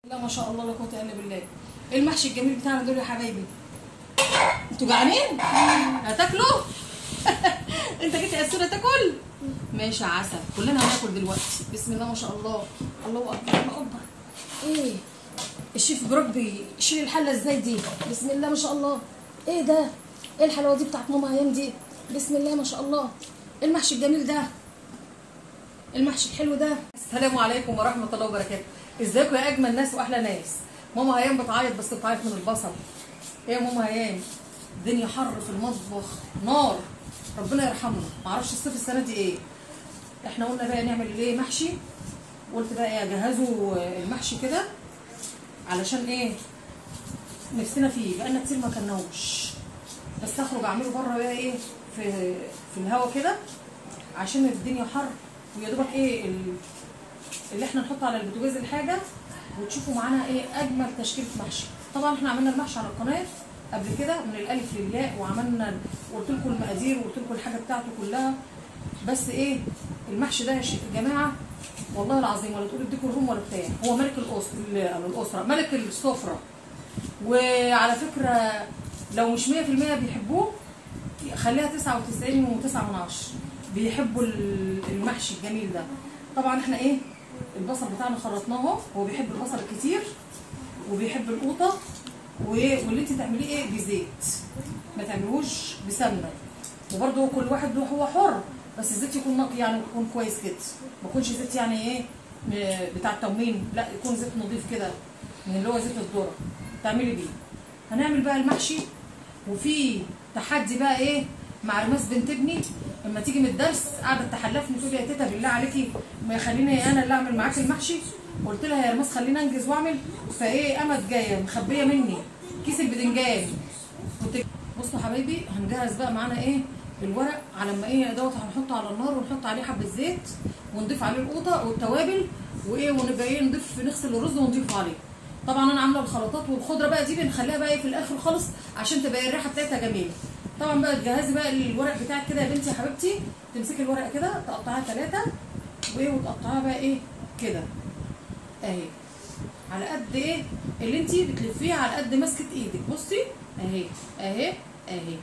لا ما شاء الله لا قوه الا بالله. ايه المحشي الجميل بتاعنا دول يا حبايبي؟ انتوا جعانين؟ هتاكلوا؟ انت جيت يا اسوره تاكل؟ ماشي يا عسل، كلنا هناكل دلوقتي. بسم الله ما شاء الله. الله اكبر الله اكبر. ايه الشيف جروج بيشيل الحله ازاي دي؟ بسم الله ما شاء الله. ايه ده؟ ايه الحلاوه دي بتاعت ماما ايام دي؟ بسم الله ما شاء الله. ايه المحشي الجميل ده؟ المحشي الحلو ده. السلام عليكم ورحمه الله وبركاته. ازيكم يا اجمل ناس واحلى ناس؟ ماما هيام بتعيط، بس بتعيط من البصل. ايه يا ماما هيام؟ الدنيا حر في المطبخ نار، ربنا يرحمنا. معرفش الصيف السنه دي ايه. احنا قلنا بقى نعمل ايه؟ محشي. قلت بقى ايه، اجهزوا المحشي كده علشان ايه نفسنا فيه، بقالنا كتير ما كلناهوش. بس اخرج اعمله بره بقى ايه في الهوا كده عشان الدنيا حر، ويا دوبك ايه اللي احنا نحط على البوتاجاز الحاجه وتشوفوا معانا ايه اجمل تشكيله محشي. طبعا احنا عملنا المحشي على القناه قبل كده من الالف للياء، وعملنا وقلت لكم المقادير وقلت لكم الحاجه بتاعته كلها. بس ايه المحشي ده يا جماعه والله العظيم، ولا تقولوا اديكوا الروم ولا بتاع، هو ملك الاسره، ملك السفره. وعلى فكره لو مش 100% بيحبوه خليها 99 و9 من 10 بيحبوا المحشي الجميل ده. طبعا احنا ايه البصل بتاعنا خرطناه، هو بيحب البصل الكتير وبيحب القوطه، واللي انت تعمليه ايه بزيت، ما تعملوش بسمنه. وبرده كل واحد له هو حر، بس الزيت يكون نقي يعني، يكون كويس كده، ما يكونش زيت يعني ايه بتاع التومين، لا يكون زيت نظيف كده من اللي هو زيت الذره تعملي بيه. هنعمل بقى المحشي، وفي تحدي بقى ايه مع رماس بنت ابني. لما تيجي من الدرس قاعده تحلفني تقول لي يا تيتا بالله عليكي ما خليني انا اللي اعمل معاكي المحشي. قلت لها يا رماس خليني انجز واعمل. فايه قامت جايه مخبيه مني كيس البدنجان. بصوا حبايبي هنجهز بقى معانا ايه الورق، على ما ايه دوت هنحطه على النار ونحط عليه حبه زيت ونضيف عليه القوطه والتوابل وايه، ونبقى ايه نغسل الرز ونضيفه عليه. طبعا انا عامله الخلطات والخضره بقى دي بنخليها بقى ايه في الاخر خالص عشان تبقى الريحه بتاعتها جميله. طبعا بقى تجهزي بقى الورق بتاعك كده يا بنتي يا حبيبتي، تمسكي الورقه كده تقطعيها 3 وايه، وتقطعيها بقى ايه كده اهي على قد ايه اللي انت بتلفيها، على قد مسكه ايدك. بصي اهي اهي اهي،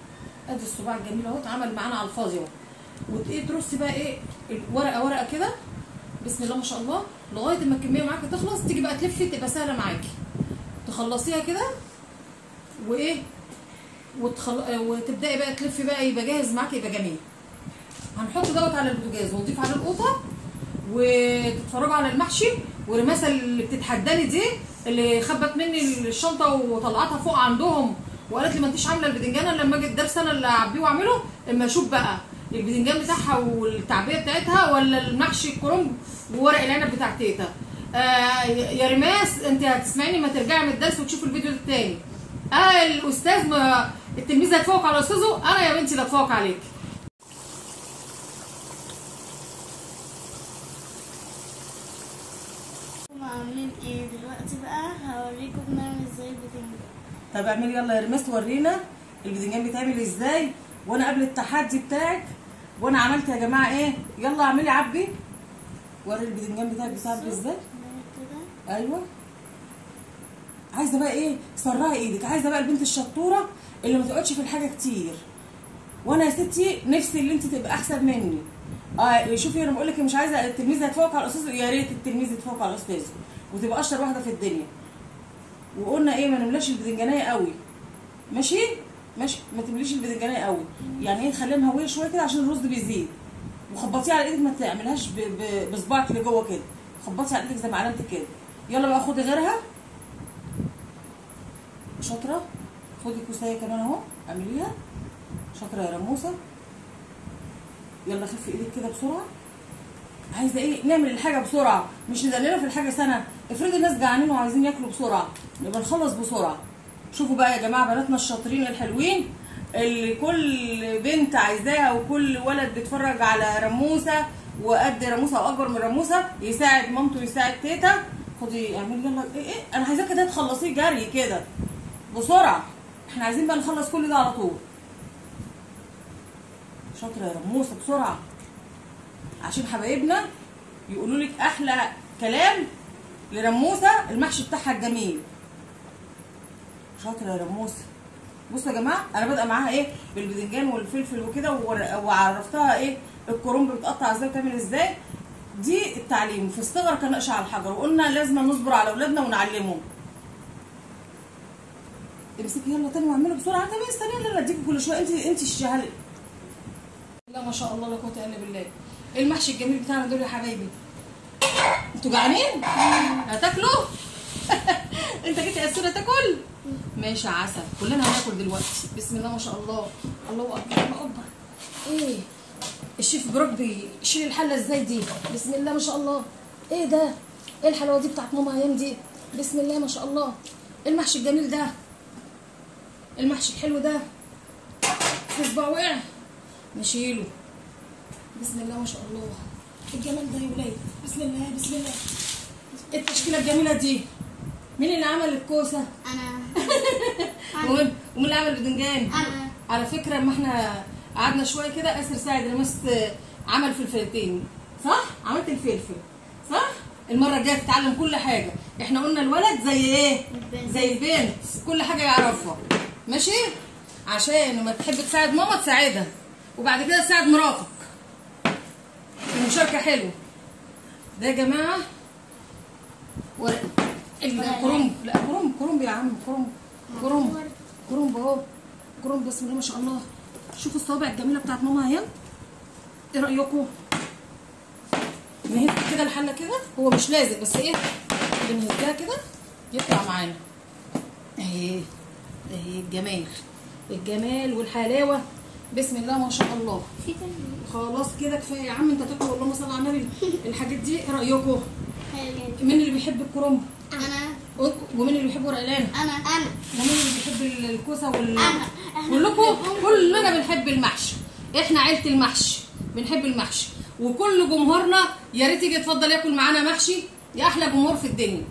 ادي الصباع الجميل اهو اتعمل معانا على الفاضي اهو. وايه ترصي بقى ايه الورقه ورقه كده بسم الله ما شاء الله لغايه ما الكميه معاكي تخلص. تيجي بقى تلفي تبقى سهله معاكي، تخلصيها كده وايه وتبداي بقى تلفي بقى يبقى جاهز معاكي يبقى جميل. هنحط دوت على البوتاجاز ونضيف عليه القوطه وتتفرجوا على المحشي. ورماسه اللي بتتحداني دي اللي خبت مني الشنطه وطلعتها فوق عندهم وقالت لي ما انتيش عامله البدنجان، لما اجي الدرس انا اللي اعبيه واعمله. اما اشوف بقى البدنجان بتاعها والتعبيه بتاعتها ولا المحشي الكرنب وورق العنب بتاع تيتا. يا رماس انت هتسمعيني ما ترجعي من الدرس وتشوفي الفيديو التاني. الاستاذ التلميذ هيتفوق على استاذه، انا يا بنتي اللي هتفوق عليك. عاملين ايه دلوقتي بقى؟ هوريكم بنعمل ازاي البتنجان. طب اعملي يلا يا رماس ورينا البتنجان بيتعمل ازاي، وانا قبل التحدي بتاعك وانا عملت يا جماعه ايه. يلا اعملي عبي وري البتنجان بتاعك بيتعمل ازاي. ايوه عايزه بقى ايه سرعي ايدك، عايزه بقى البنت الشطوره اللي ما تقعدش في الحاجه كتير. وانا يا ستي نفسي اللي انت تبقى احسن مني. شوفي انا بقول لك مش عايزه التلميذ يتفوق على الاستاذ، يا ريت التلميذ يتفوق على الاستاذ وتبقى اشطر واحده في الدنيا. وقلنا ايه ما نملاش البدنجانيه قوي، ماشي ماشي، ما تمليش البدنجانيه قوي، يعني ايه نخليها مهويه شويه كده عشان الرز بيزيد. وخبطيه على ايدك، ما تعملهاش بصباعك لجوه كده، خبطي على ايدك زي ما علمتك كده. يلا بقى خدي غيرها شاطره، خدي كوسايه كمان اهو اعمليها شاطره يا رموسه. يلا خفي ايدك كده بسرعه. عايزه ايه نعمل الحاجه بسرعه، مش ندلله في الحاجه سنه. افرضي الناس جعانين وعايزين ياكلوا بسرعه يبقى نخلص بسرعه. شوفوا بقى يا جماعه بناتنا الشاطرين الحلوين اللي كل بنت عايزاها وكل ولد بيتفرج على رموسه وقد رموسه او اكبر من رموسه يساعد مامته ويساعد تيتا. خدي اعملي يلا ايه انا عايزاكي كده تخلصيه جري كده بسرعه، احنا عايزين بقى نخلص كل ده على طول. شاطره يا رموسه بسرعه عشان حبايبنا يقولوا لك احلى كلام لرموسه المحشي بتاعها الجميل. شاطره يا رموسه. بصوا يا جماعه انا بادئه معاها ايه بالباذنجان والفلفل وكده، وعرفتها ايه الكرنب بيتقطع ازاي وتعمل ازاي. دي التعليم في الصغر كنقش على الحجر، وقلنا لازم نصبر على اولادنا ونعلمهم. امسكي يلا تاني واعملي بسرعه تاني، استني لا اديكي كل شويه انت الشهاله. لا ما شاء الله لا قوه الا بالله. المحشي الجميل بتاعنا دول يا حبايبي. انتوا جعانين؟ هتاكلوا؟ انت جيت يا اسوره تاكل؟ ماشي يا عسل، كلنا هناكل دلوقتي. بسم الله ما شاء الله. الله اكبر الله اكبر. ايه الشيف بروك بيشيل الحله ازاي دي؟ بسم الله ما شاء الله. ايه ده؟ ايه الحلاوه دي بتاعت ماما هيام دي؟ بسم الله ما شاء الله. المحشي الجميل ده، المحشي الحلو ده في صباع وقع نشيله. بسم الله ما شاء الله. الجمال ده يا ولاد. بسم الله بسم الله. التشكيله الجميله دي مين اللي عمل الكوسه؟ انا. ومين اللي عمل الباذنجان؟ انا. على فكره ما احنا قعدنا شويه كده، اسر ساعد لمست عمل فلفلتين صح؟ عملت الفلفل صح؟ المره الجايه تتعلم كل حاجه. احنا قلنا الولد زي ايه؟ زي البنت، كل حاجه يعرفها ماشي؟ عشان لما تحب تساعد ماما تساعدها، وبعد كده تساعد مراتك. المشاركه حلوه. ده يا جماعه ورق الكرنب. لا كرنب يا عم، كرنب اهو. كرنب بسم الله ما شاء الله. شوفوا الصوابع الجميله بتاعت ماما هيام. ايه رايكم؟ نهز كده الحله كده، هو مش لازق بس ايه بنهزها كده يطلع معانا. اهي الجمال والحلاوه. بسم الله ما شاء الله. في تاني. خلاص كده كفايه يا عم، انت تاكل اللهم صل على النبي. الحاجات دي ايه رايكم؟ حلو. مين اللي بيحب الكرنب؟ انا. ومين اللي بيحب ورق العنب؟ انا. ومين اللي بيحب الكوسه أنا. كلكم كلنا بنحب المحشي. احنا عيله المحشي بنحب المحشي، وكل جمهورنا يا ريت يجي يتفضل ياكل معانا محشي. يا احلى جمهور في الدنيا.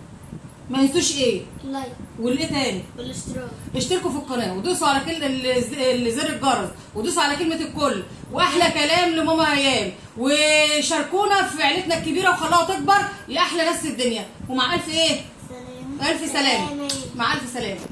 ما ينسوش ايه؟ لايك والايه تاني؟ والاشتراك. اشتركوا في القناه ودوسوا على زر الجرس، ودوسوا على كلمه الكل، واحلى كلام لماما هيام، وشاركونا في عيلتنا الكبيره وخلوها تكبر لاحلى ناس في الدنيا. ومع الف ايه؟ سلام. الف سلام. مع الف سلامه.